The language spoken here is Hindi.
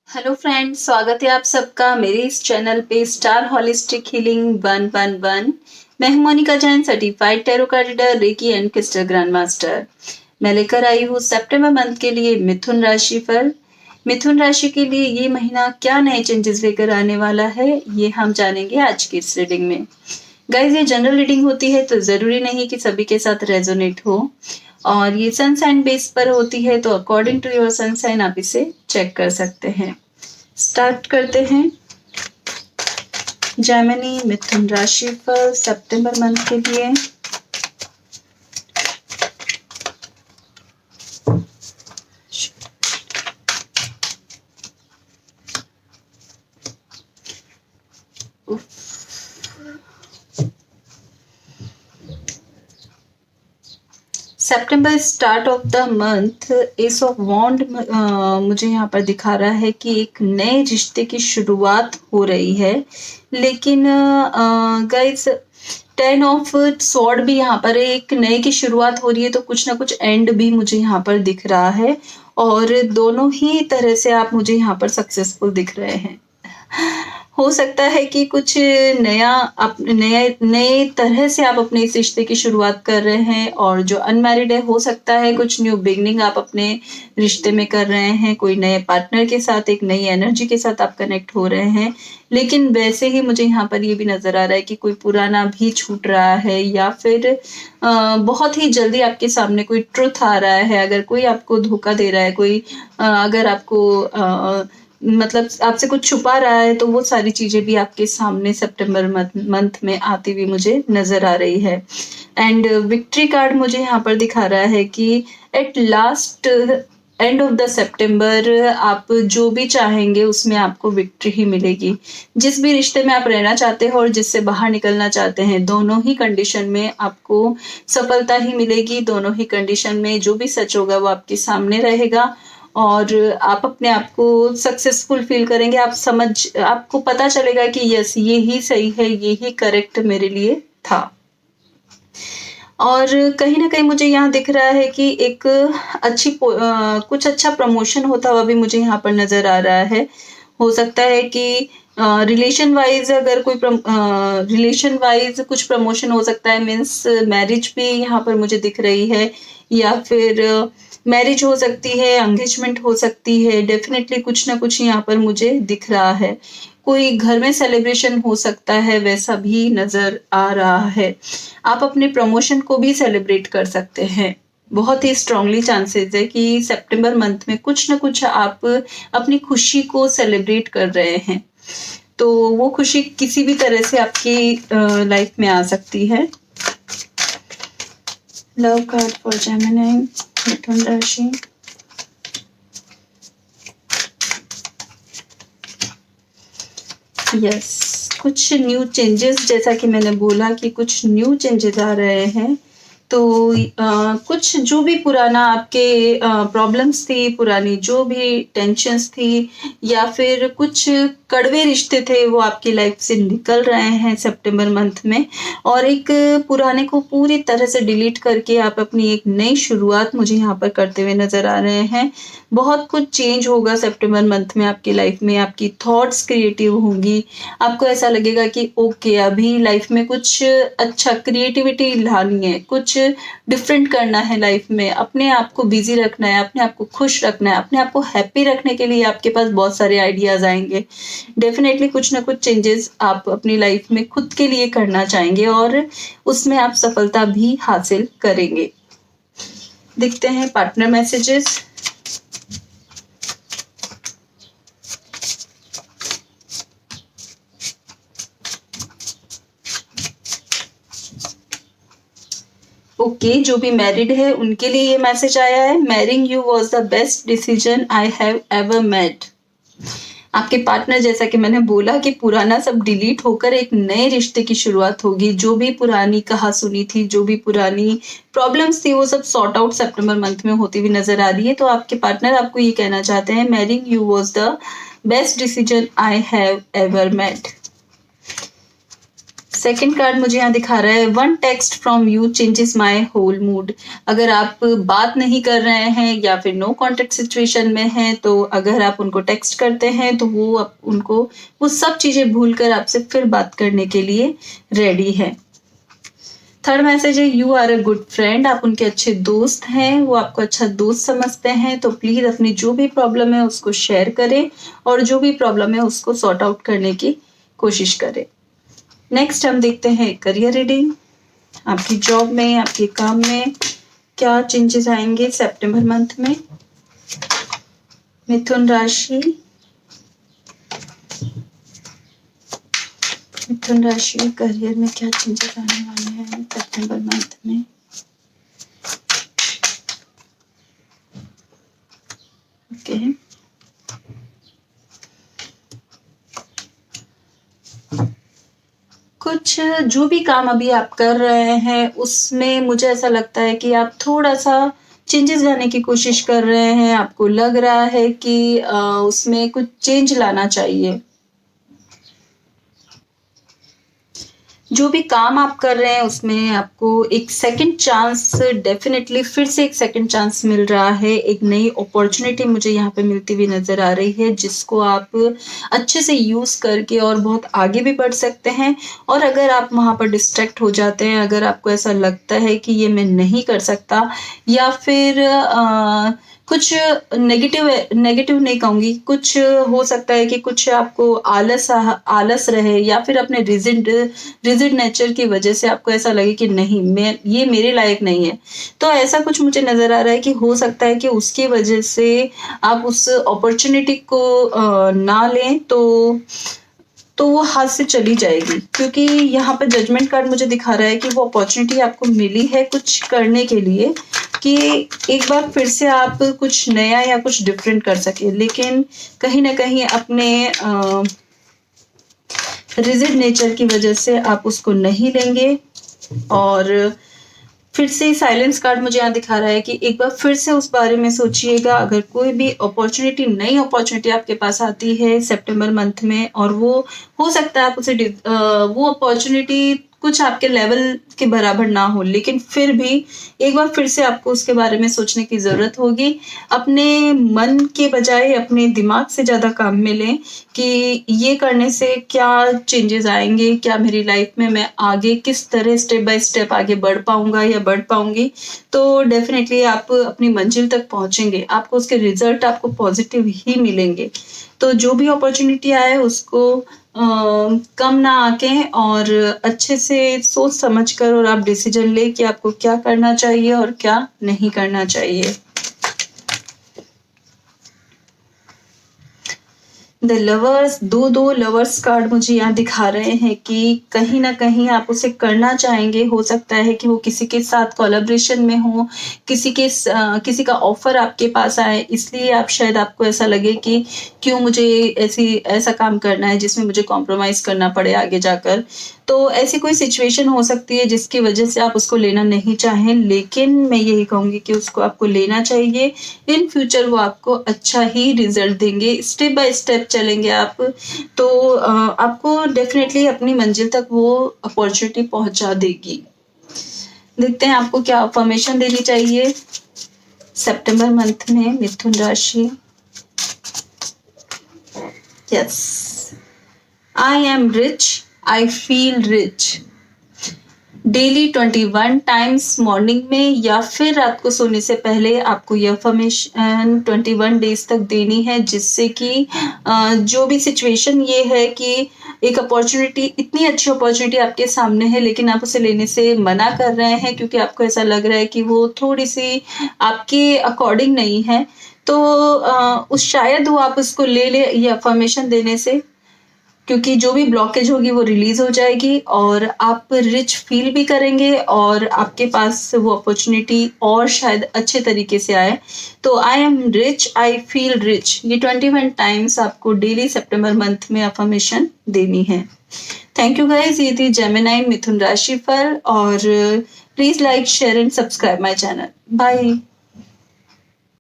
हेलो फ्रेंड्स, स्वागत है आप सबका मेरे इस चैनल पे स्टार होलिस्टिक हीलिंग 111। मैं हूं Monika Jain, certified tarot card reader, reiki and crystal grand master. मैं लेकर आई हूँ सितंबर मंथ के लिए मिथुन राशि फल। मिथुन राशि के लिए ये महीना क्या नए चेंजेस लेकर आने वाला है, ये हम जानेंगे आज की इस रीडिंग में। गाइज, ये जनरल रीडिंग होती है तो जरूरी नहीं कि सभी के साथ रेजोनेट हो, और ये सन साइन बेस पर होती है तो according to your sun sign आप इसे चेक कर सकते हैं। स्टार्ट करते हैं। जेमिनी मिथुन राशि पर सितंबर मंथ के लिए। September start of the month, as of वॉन्ड मुझे यहाँ पर दिखा रहा है कि एक नए रिश्ते की शुरुआत हो रही है, लेकिन गाइस 10 ऑफ स्वॉर्ड भी यहाँ पर एक नए की शुरुआत हो रही है तो कुछ ना कुछ एंड भी मुझे यहाँ पर दिख रहा है, और दोनों ही तरह से आप मुझे यहाँ पर सक्सेसफुल दिख रहे हैं। हो सकता है कि कुछ नया नए तरह से आप अपने इस रिश्ते की शुरुआत कर रहे हैं, और जो अनमैरिड है हो सकता है कुछ न्यू बिगनिंग आप अपने रिश्ते में कर रहे हैं, कोई नए पार्टनर के साथ एक नई एनर्जी के साथ आप कनेक्ट हो रहे हैं। लेकिन वैसे ही मुझे यहाँ पर ये भी नजर आ रहा है कि कोई पुराना भी छूट रहा है, या फिर बहुत ही जल्दी आपके सामने कोई ट्रुथ आ रहा है। अगर कोई आपको धोखा दे रहा है, कोई अगर आपको मतलब आपसे कुछ छुपा रहा है, तो वो सारी चीजें भी आपके सामने सितंबर मंथ में आती हुई मुझे नजर आ रही है। एंड विक्ट्री कार्ड मुझे यहाँ पर दिखा रहा है कि at last end of the September आप जो भी चाहेंगे उसमें आपको विक्ट्री ही मिलेगी। जिस भी रिश्ते में आप रहना चाहते हो और जिससे बाहर निकलना चाहते हैं, दोनों ही कंडीशन में आपको सफलता ही मिलेगी। दोनों ही कंडीशन में जो भी सच होगा वो आपके सामने रहेगा, और आप अपने आप को सक्सेसफुल फील करेंगे। आपको पता चलेगा कि यस, ये ही सही है, ये ही करेक्ट मेरे लिए था। और कहीं ना कहीं मुझे यहाँ दिख रहा है कि एक कुछ अच्छा प्रमोशन होता हुआ भी मुझे यहाँ पर नजर आ रहा है। हो सकता है कि रिलेशन वाइज अगर कोई रिलेशन वाइज कुछ प्रमोशन हो सकता है, मीन्स मैरिज भी यहाँ पर मुझे दिख रही है, या फिर मैरिज हो सकती है, एंगेजमेंट हो सकती है। डेफिनेटली कुछ ना कुछ यहाँ पर मुझे दिख रहा है। कोई घर में सेलिब्रेशन हो सकता है, वैसा भी नजर आ रहा है। आप अपने प्रमोशन को भी सेलिब्रेट कर सकते हैं। बहुत ही स्ट्रांगली चांसेस है कि सितंबर मंथ में कुछ ना कुछ आप अपनी खुशी को सेलिब्रेट कर रहे हैं, तो वो खुशी किसी भी तरह से आपकी लाइफ में आ सकती है। लव कार्ड फॉर जेमिनी मिथुन राशि। यस, कुछ न्यू चेंजेस, जैसा कि मैंने बोला कि कुछ न्यू चेंजेस आ रहे हैं। तो कुछ जो भी पुराना आपके प्रॉब्लम्स थी, पुरानी जो भी टेंशन्स थी, या फिर कुछ कड़वे रिश्ते थे, वो आपकी लाइफ से निकल रहे हैं सितंबर मंथ में, और एक पुराने को पूरी तरह से डिलीट करके आप अपनी एक नई शुरुआत मुझे यहाँ पर करते हुए नजर आ रहे हैं। बहुत कुछ चेंज होगा सितंबर मंथ में आपकी लाइफ में। आपकी थॉट्स क्रिएटिव होंगी। आपको ऐसा लगेगा कि ओके, अभी लाइफ में कुछ अच्छा क्रिएटिविटी लानी है, कुछ डिफरेंट करना है लाइफ में। अपने आप को बिजी रखना है, अपने आप को खुश रखना है, अपने आप को हैप्पी रखने के लिए आपके पास बहुत सारे आइडियाज आएंगे। डेफिनेटली कुछ ना कुछ चेंजेस आप अपनी लाइफ में खुद के लिए करना चाहेंगे, और उसमें आप सफलता भी हासिल करेंगे। देखते हैं पार्टनर मैसेजेस। ओके, जो भी मैरिड है उनके लिए ये मैसेज आया है, marrying you was the best decision I have ever made. आपके पार्टनर, जैसा कि मैंने बोला कि पुराना सब डिलीट होकर एक नए रिश्ते की शुरुआत होगी। जो भी पुरानी कहा सुनी थी, जो भी पुरानी प्रॉब्लम्स थी, वो सब सॉर्ट आउट सितंबर मंथ में होती हुई नजर आ रही है। तो आपके पार्टनर आपको ये कहना चाहते हैं, marrying you was the best decision I have ever made. Second card मुझे यहाँ दिखा रहा है, one text from you changes my whole mood. अगर आप बात नहीं कर रहे हैं या फिर नो कॉन्टेक्ट सिचुएशन में हैं, तो अगर आप उनको टेक्स्ट करते हैं तो वो उनको वो सब चीजें भूलकर आपसे फिर बात करने के लिए रेडी है। थर्ड मैसेज है, you are a good friend. आप उनके अच्छे दोस्त हैं, वो आपको अच्छा दोस्त समझते हैं। तो प्लीज अपनी जो भी प्रॉब्लम है उसको शेयर करें और जो भी प्रॉब्लम है उसको सॉर्ट आउट करने की कोशिश करें। नेक्स्ट हम देखते हैं करियर रीडिंग। आपकी जॉब में, आपके काम में क्या चेंजेस आएंगे सितंबर मंथ में। मिथुन राशि, मिथुन राशि करियर में क्या चेंजेस आने वाले हैं सितंबर मंथ में। ओके, कुछ जो भी काम अभी आप कर रहे हैं उसमें मुझे ऐसा लगता है कि आप थोड़ा सा चेंजेस लाने की कोशिश कर रहे हैं। आपको लग रहा है कि उसमें कुछ चेंज लाना चाहिए। जो भी काम आप कर रहे हैं उसमें आपको एक सेकंड चांस, डेफिनेटली फिर से एक सेकंड चांस मिल रहा है। एक नई अपॉर्चुनिटी मुझे यहाँ पे मिलती हुई नजर आ रही है, जिसको आप अच्छे से यूज करके और बहुत आगे भी बढ़ सकते हैं। और अगर आप वहां पर डिस्ट्रैक्ट हो जाते हैं, अगर आपको ऐसा लगता है कि ये मैं नहीं कर सकता, या फिर कुछ नेगेटिव नहीं कहूंगी, कुछ हो सकता है कि कुछ आपको आलस रहे, या फिर अपने रिजिड नेचर की वजह से आपको ऐसा लगे कि नहीं, मैं ये मेरे लायक नहीं है। तो ऐसा कुछ मुझे नजर आ रहा है कि हो सकता है कि उसकी वजह से आप उस अपॉर्चुनिटी को ना लें, तो वो हाथ से चली जाएगी। क्योंकि यहाँ पर जजमेंट कार्ड मुझे दिखा रहा है कि वो अपॉर्चुनिटी आपको मिली है कुछ करने के लिए, कि एक बार फिर से आप कुछ नया या कुछ डिफरेंट कर सके, लेकिन कहीं ना कहीं अपने रिजिड नेचर की वजह से आप उसको नहीं लेंगे। और फिर से साइलेंस कार्ड मुझे यहाँ दिखा रहा है कि एक बार फिर से उस बारे में सोचिएगा। अगर कोई भी अपॉर्चुनिटी, नई अपॉर्चुनिटी आपके पास आती है सितंबर मंथ में, और वो हो सकता है आप उसे वो अपॉर्चुनिटी कुछ आपके लेवल के बराबर ना हो, लेकिन फिर भी एक बार फिर से आपको उसके बारे में सोचने की जरूरत होगी। अपने मन के बजाय अपने दिमाग से ज्यादा काम में लें कि ये करने से क्या चेंजेस आएंगे, क्या मेरी लाइफ में मैं आगे किस तरह स्टेप बाय स्टेप आगे बढ़ पाऊंगा या बढ़ पाऊंगी। तो डेफिनेटली आप अपनी मंजिल तक पहुंचेंगे, आपको उसके रिजल्ट आपको पॉजिटिव ही मिलेंगे। तो जो भी अपॉर्चुनिटी आए उसको कम ना आके और अच्छे से सोच समझ कर और आप डिसीजन ले कि आपको क्या करना चाहिए और क्या नहीं करना चाहिए। द लवर्स, दो लवर्स कार्ड मुझे यहाँ दिखा रहे हैं कि कहीं ना कहीं आप उसे करना चाहेंगे। हो सकता है कि वो किसी के साथ कोलैबोरेशन में हो, किसी का ऑफर आपके पास आए, इसलिए आप शायद आपको ऐसा लगे कि क्यों मुझे ऐसा काम करना है जिसमें मुझे कॉम्प्रोमाइज करना पड़े आगे जाकर। तो ऐसी कोई सिचुएशन हो सकती है जिसकी वजह से आप उसको लेना नहीं चाहें, लेकिन मैं यही कहूंगी कि उसको आपको लेना चाहिए। इन फ्यूचर वो आपको अच्छा ही रिजल्ट देंगे। स्टेप बाय स्टेप चलेंगे आप, तो आपको डेफिनेटली अपनी मंजिल तक वो अपॉर्चुनिटी पहुंचा देगी। देखते हैं आपको क्या अफर्मेशन देनी चाहिए सितंबर मंथ में मिथुन राशि। Yes, I am rich, I feel rich. Daily 21 times morning में या फिर रात को सोने से पहले आपको यह अफर्मेशन 21 डेज तक देनी है, जिससे कि जो भी सिचुएशन ये है कि एक अपॉर्चुनिटी, इतनी अच्छी अपॉर्चुनिटी आपके सामने है, लेकिन आप उसे लेने से मना कर रहे हैं क्योंकि आपको ऐसा लग रहा है कि वो थोड़ी सी आपके अकॉर्डिंग नहीं है। तो शायद वो आप उसको ले ये अफर्मेशन देने से, क्योंकि जो भी ब्लॉकेज होगी वो रिलीज हो जाएगी और आप रिच फील भी करेंगे और आपके पास वो अपॉर्चुनिटी और शायद अच्छे तरीके से आए। तो I am rich, I feel rich, ये 21 टाइम्स आपको डेली सितंबर मंथ में अफर्मेशन देनी है। थैंक यू गाइज, ये थी जेमिनी मिथुन राशि पर, और please like, share and subscribe my channel. Bye.